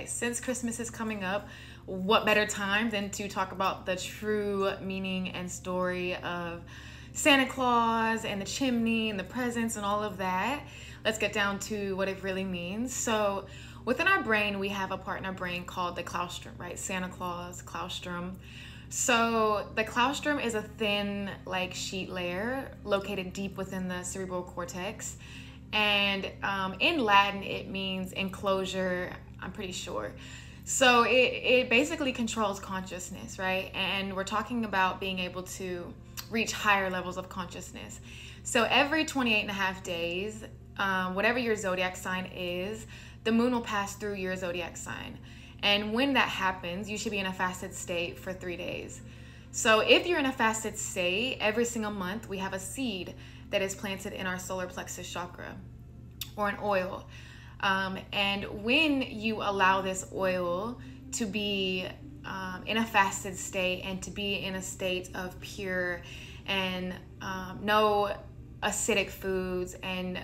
since Christmas is coming up, what better time than to talk about the true meaning and story of Santa Claus and the chimney and the presents and all of that. Let's get down to what it really means. So within our brain, we have a part in our brain called the Claustrum, right? Santa Claus, Claustrum. So the Claustrum is a thin like sheet layer located deep within the cerebral cortex. And in Latin, it means enclosure, I'm pretty sure. So it basically controls consciousness, right? And we're talking about being able to reach higher levels of consciousness. So every 28 and a half days, whatever your zodiac sign is, the moon will pass through your zodiac sign. And when that happens, you should be in a fasted state for 3 days. So if you're in a fasted state, every single month we have a seed that is planted in our solar plexus chakra, or an oil. And when you allow this oil to be in a fasted state and to be in a state of pure and no acidic foods and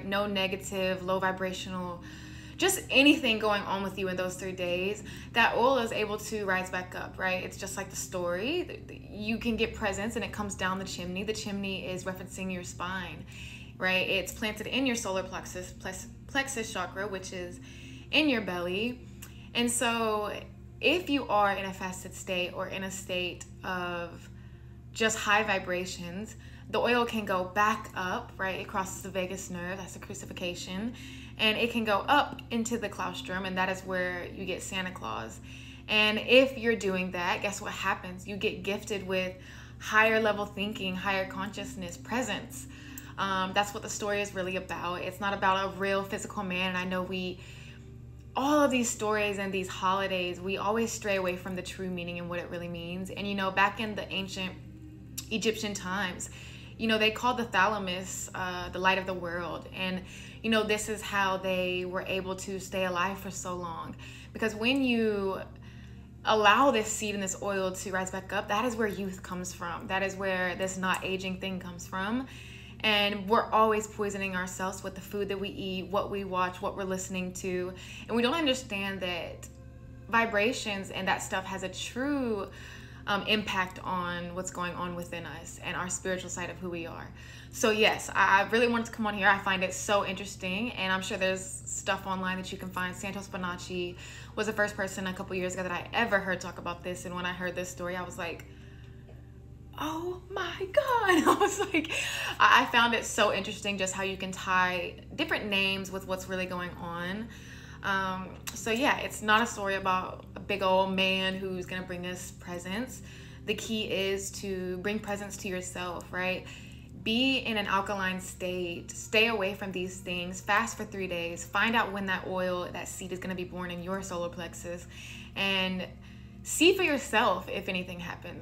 no negative, low vibrational, just anything going on with you in those 3 days, that oil is able to rise back up, right? It's just like the story. You can get presents and it comes down the chimney. The chimney is referencing your spine, right? It's planted in your solar plexus chakra, which is in your belly. And so if you are in a fasted state or in a state of just high vibrations, the oil can go back up, right? It crosses the vagus nerve, that's the crucifixion, and it can go up into the claustrum, and that is where you get Santa Claus. And if you're doing that, guess what happens? You get gifted with higher level thinking, higher consciousness, presence. That's what the story is really about. It's not about a real physical man. And I know all of these stories and these holidays, we always stray away from the true meaning and what it really means. And back in the ancient Egyptian times, they called the thalamus the light of the world. And, this is how they were able to stay alive for so long. Because when you allow this seed and this oil to rise back up, that is where youth comes from. That is where this not aging thing comes from. And we're always poisoning ourselves with the food that we eat, what we watch, what we're listening to. And we don't understand that vibrations and that stuff has a true impact on what's going on within us and our spiritual side of who we are. So yes, I really wanted to come on here. I find it so interesting, and I'm sure there's stuff online that you can find. Santos Bonacci was the first person a couple years ago that I ever heard talk about this, and when I heard this story, I was like, oh my God. I was like, I found it so interesting just how you can tie different names with what's really going on. So yeah, it's not a story about a big old man who's gonna bring us presents. The key is to bring presents to yourself, right? Be in an alkaline state, stay away from these things, fast for 3 days, find out when that oil, that seed is gonna be born in your solar plexus, and see for yourself if anything happens.